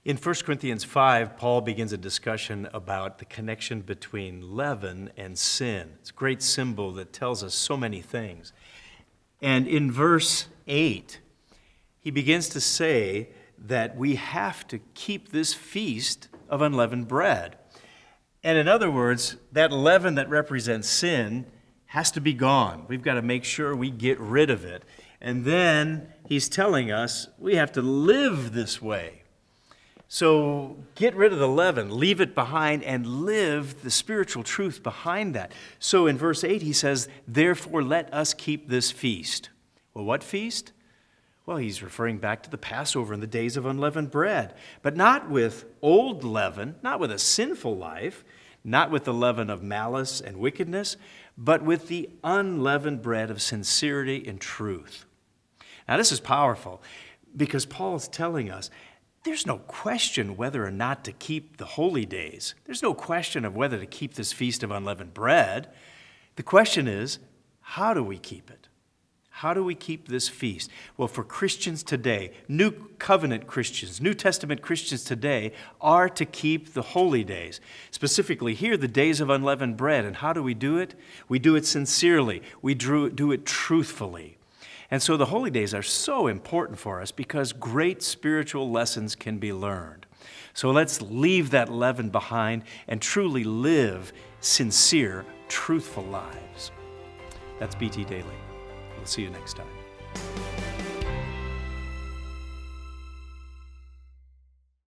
In 1 Corinthians 5, Paul begins a discussion about the connection between leaven and sin. It's a great symbol that tells us so many things. And in verse 8, he begins to say that we have to keep this feast of unleavened bread. And in other words, that leaven that represents sin has to be gone. We've got to make sure we get rid of it. And then he's telling us we have to live this way. So get rid of the leaven, leave it behind, and live the spiritual truth behind that. So in verse 8 he says, therefore let us keep this feast. Well, what feast? Well, he's referring back to the Passover and the days of unleavened bread, but not with old leaven, not with a sinful life, not with the leaven of malice and wickedness, but with the unleavened bread of sincerity and truth. Now this is powerful because Paul is telling us there's no question whether or not to keep the holy days. There's no question of whether to keep this feast of unleavened bread. The question is, how do we keep it? How do we keep this feast? Well, for Christians today, New Covenant Christians, New Testament Christians today are to keep the holy days. Specifically here, the days of unleavened bread. And how do we do it? We do it sincerely. We do it truthfully. And so the holy days are so important for us because great spiritual lessons can be learned. So let's leave that leaven behind and truly live sincere, truthful lives. That's BT Daily. We'll see you next time.